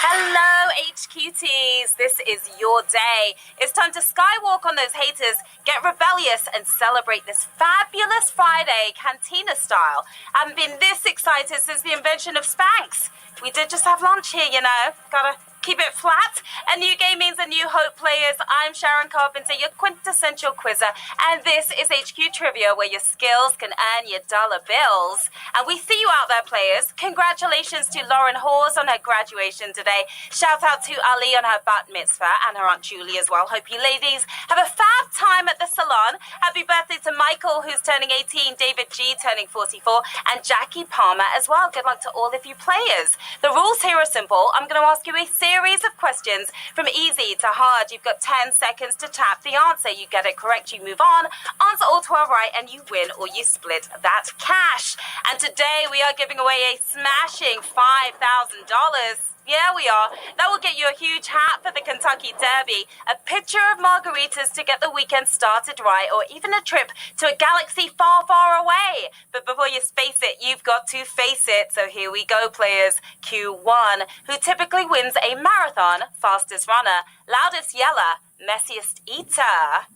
Hello, HQTs. This is your day. It's time to skywalk on those haters, get rebellious, and celebrate this fabulous Friday, Cantina style. I haven't been this excited since the invention of Spanx. We did just have lunch here, you know. Gotta keep it flat. A new game means a new hope, players. I'm Sharon Carpenter, your quintessential quizzer, and this is HQ Trivia, where your skills can earn your dollar bills. And we see you out there, players. Congratulations to Lauren Hawes on her graduation today. Shout out to Ali on her bat mitzvah and her Aunt Julie as well. Hope you ladies have a fab time at the salon. Happy birthday to Michael, who's turning 18, David G turning 44, and Jackie Palmer as well. Good luck to all of you players. The rules here are simple. I'm going to ask you a series of questions from easy to hard. You've got 10 seconds to tap the answer. You get it correct, you move on. Answer all 12 right and you win, or you split that cash. And today we are giving away a smashing $5,000. Yeah, we are. That will get you a huge hat for the Kentucky Derby, a pitcher of margaritas to get the weekend started right, or even a trip to a galaxy far, far away. But before you space it, you've got to face it. So here we go, players. Q1, who typically wins a marathon, fastest runner, loudest yeller, messiest eater.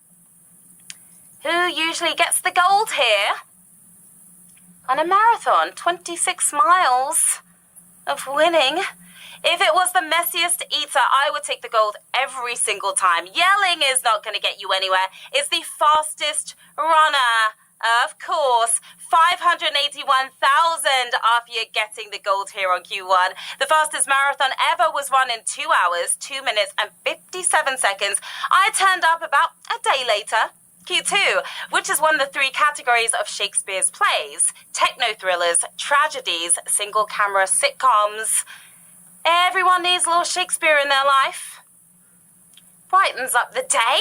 Who usually gets the gold here? On a marathon, 26 miles of winning. If it was the messiest eater, I would take the gold every single time. Yelling is not going to get you anywhere. It's the fastest runner, of course. 581,000 after you're getting the gold here on Q1. The fastest marathon ever was run in 2 hours, 2 minutes and 57 seconds. I turned up about a day later. Q2, which is one of the 3 categories of Shakespeare's plays: techno thrillers, tragedies, single camera sitcoms. Everyone needs a little Shakespeare in their life. Brightens up the day.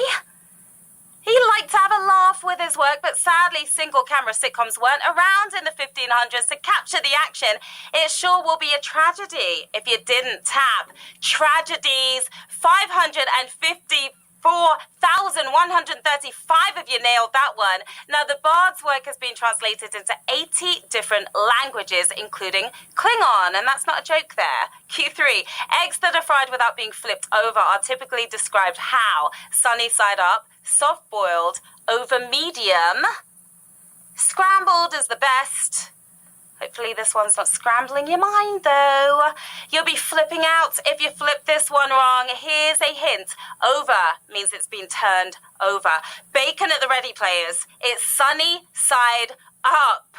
He liked to have a laugh with his work, but sadly single camera sitcoms weren't around in the 1500s to capture the action. It sure will be a tragedy if you didn't tap. Tragedies, 554,135 of you nailed that one. Now, the Bard's work has been translated into 80 different languages, including Klingon, and that's not a joke there. Q3, eggs that are fried without being flipped over are typically described how? Sunny side up, soft-boiled, over medium. Scrambled is the best. Hopefully this one's not scrambling your mind, though. You'll be flipping out if you flip this one wrong. Here's a hint. Over means it's been turned over. Bacon at the ready, players. It's sunny side up.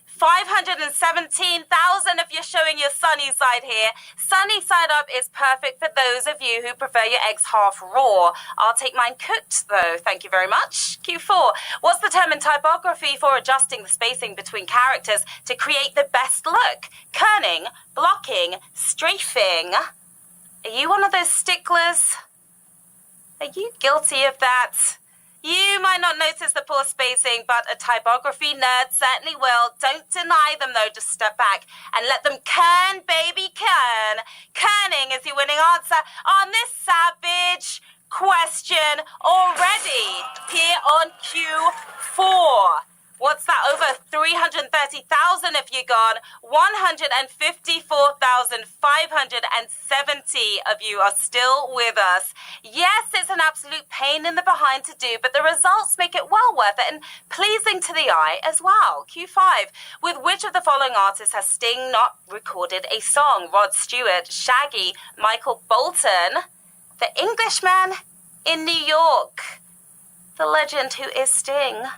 517,000 if you're showing your sunny side here. Sunny side up is perfect for those of you who prefer your eggs half raw. I'll take mine cooked, though. Thank you very much. Q4. What's the term in typography for adjusting the spacing between characters to create the best look? Kerning, blocking, strafing. Are you one of those sticklers? Are you guilty of that? You might not notice the poor spacing, but a typography nerd certainly will. Don't deny them, though. Just step back and let them kern, baby, kern. Kerning is your winning answer on this savage question already here on Q4. What's that? Over 330,000 if you're gone. 154,570 of you are still with us. Yes, it's an absolute pain in the behind to do, but the results make it well worth it and pleasing to the eye as well. Q5. With which of the following artists has Sting not recorded a song? Rod Stewart, Shaggy, Michael Bolton, the Englishman in New York, the legend who is Sting.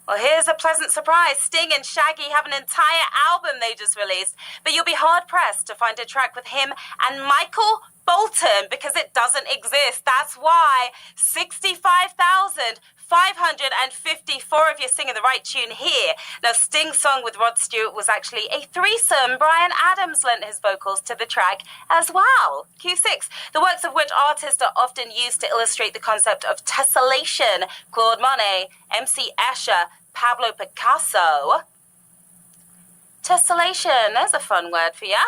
Well, here's a pleasant surprise. Sting and Shaggy have an entire album they just released, but you'll be hard-pressed to find a track with him and Michael Bolton because it doesn't exist. That's why 65,554 of you singing the right tune here. Now, Sting's song with Rod Stewart was actually a threesome. Bryan Adams lent his vocals to the track as well. Q6. The works of which artists are often used to illustrate the concept of tessellation? Claude Monet, M.C. Escher, Pablo Picasso. Tessellation, there's a fun word for you.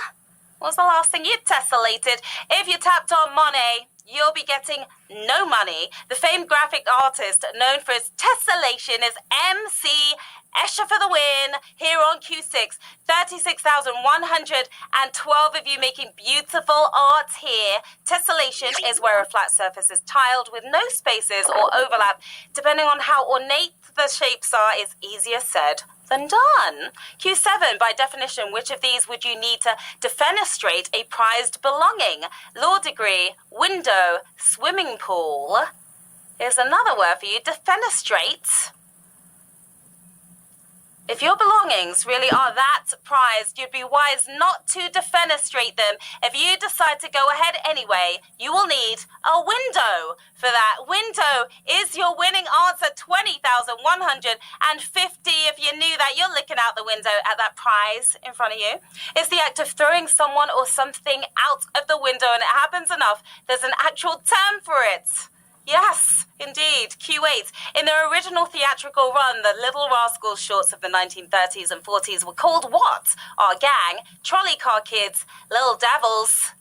What was the last thing you tessellated? If you tapped on Monet, you'll be getting no money. The famed graphic artist known for his tessellation is M.C. Escher for the win here on Q6. 36,112 of you making beautiful art here. Tessellation is where a flat surface is tiled with no spaces or overlap. Depending on how ornate the shapes are, it's easier said than done. Q7, by definition, which of these would you need to defenestrate a prized belonging? Law degree, window, swimming pool. Here's another word for you, defenestrate. If your belongings really are that prized, you'd be wise not to defenestrate them. If you decide to go ahead anyway, you will need a window for that. Window is your winning answer, 20,150. If you knew that, you're looking out the window at that prize in front of you. It's the act of throwing someone or something out of the window, and it happens enough. There's an actual term for it. Yes, indeed. Q8. In their original theatrical run, the Little Rascals shorts of the 1930s and 40s were called what? Our gang, trolley car kids, little devils.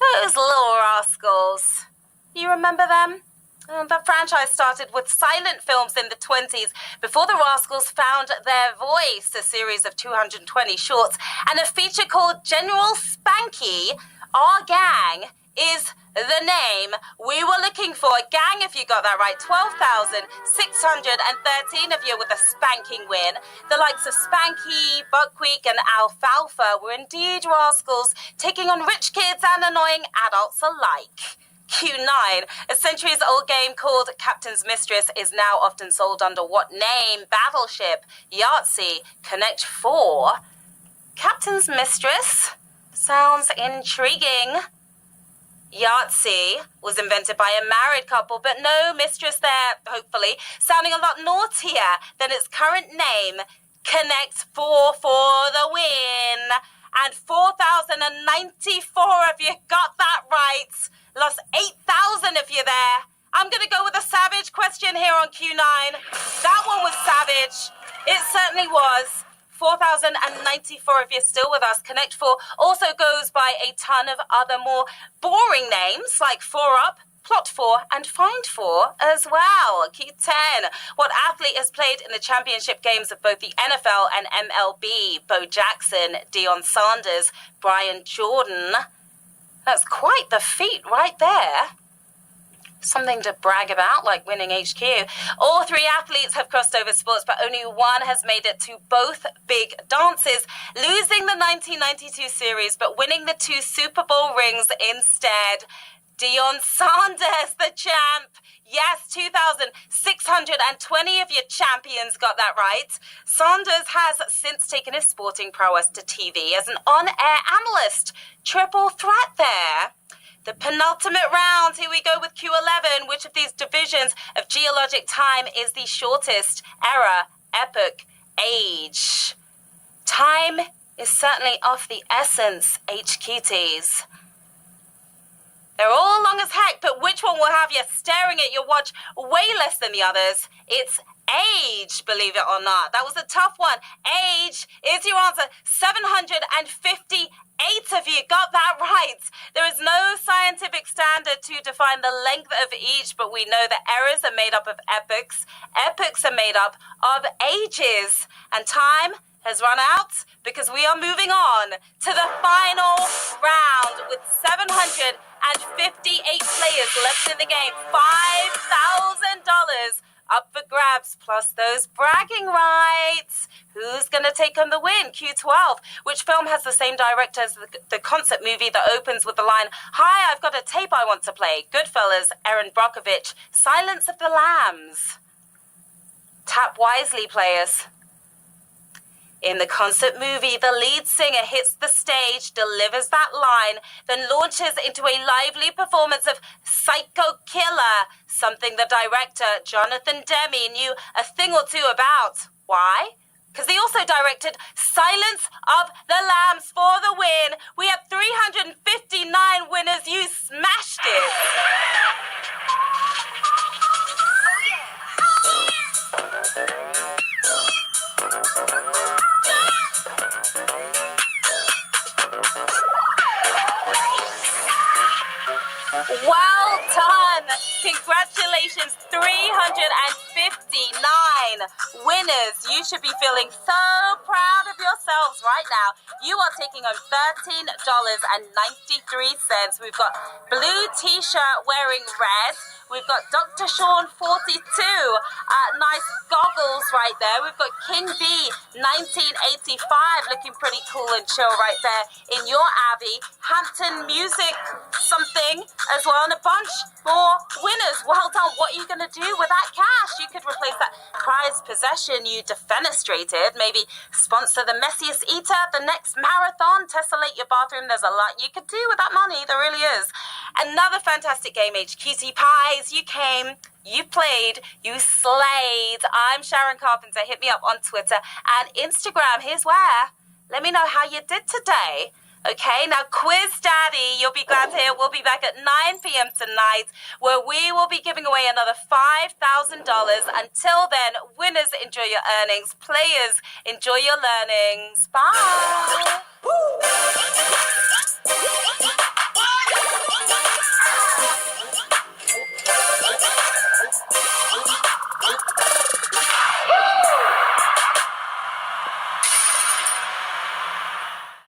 Those little rascals. You remember them? The franchise started with silent films in the 20s before the Rascals found their voice, a series of 220 shorts, and a feature called General Spanky. Our gang is the name we were looking for. Gang, if you got that right, 12,613 of you with a spanking win. The likes of Spanky, Buckwheat, and Alfalfa were indeed rascals, taking on rich kids and annoying adults alike. Q9, a centuries-old game called Captain's Mistress, is now often sold under what name? Battleship, Yahtzee, Connect 4. Captain's Mistress sounds intriguing. Yahtzee was invented by a married couple, but no mistress there, hopefully, sounding a lot naughtier than its current name. Connect 4 for the win. And 4,094 of you got that right. Lost 8,000 of you there. I'm going to go with a savage question here on Q9. That one was savage. It certainly was. 4,094 if you're still with us. Connect 4 also goes by a ton of other more boring names like 4Up, Plot 4, and Find 4 as well. Q10. What athlete has played in the championship games of both the NFL and MLB? Bo Jackson, Deion Sanders, Brian Jordan. That's quite the feat right there. Something to brag about, like winning HQ. All three athletes have crossed over sports, but only one has made it to both big dances, losing the 1992 series, but winning the 2 Super Bowl rings instead. Deion Sanders, the champ. Yes, 2,620 of your champions got that right. Sanders has since taken his sporting prowess to TV as an on-air analyst. Triple threat there. The penultimate round, here we go with Q11. Which of these divisions of geologic time is the shortest? Era, epoch, age. Time is certainly of the essence, HQTs. They're all long as heck, but which one will have you staring at your watch way less than the others? It's age, believe it or not. That was a tough one. Age is your answer. 758 of you got that right. There is no scientific standard to define the length of each, but we know that eras are made up of epochs. Epochs are made up of ages. And time has run out because we are moving on to the final round with 758 players left in the game. $5,000 up for grabs, plus those bragging rights. Who's going to take on the win? Q12. Which film has the same director as the concert movie that opens with the line, "Hi, I've got a tape I want to play"? Goodfellas, Erin Brockovich. Silence of the Lambs. Tap wisely, players. In the concert movie, the lead singer hits the stage, delivers that line, then launches into a lively performance of Psycho Killer, something the director, Jonathan Demme, knew a thing or two about. Why? Because he also directed Silence of the Lambs for the win. We have 359 winners. You smashed it. Well done. Congratulations, 359 winners. You should be feeling so proud of yourselves right now. You are taking home $13.93. We've got blue t-shirt wearing red. We've got Dr. Sean 42, nice goggles right there. We've got King B 1985 looking pretty cool and chill right there in your Abbey. Hampton Music something as well, and a bunch more winners. Well done. What are you going to do with that cash? You could replace that prized possession you defenestrated. Maybe sponsor the messiest eater, the next marathon, tessellate your bathroom. There's a lot you could do with that money. There really is. Another fantastic game, HQT Pies. You came, you played, you slayed. I'm Sharon Carpenter. Hit me up on Twitter and Instagram. Here's where. Let me know how you did today. Okay, now Quiz Daddy, you'll be glad to hear, we'll be back at 9 p.m. tonight, where we will be giving away another $5,000. Until then, winners, enjoy your earnings. Players, enjoy your learnings. Bye.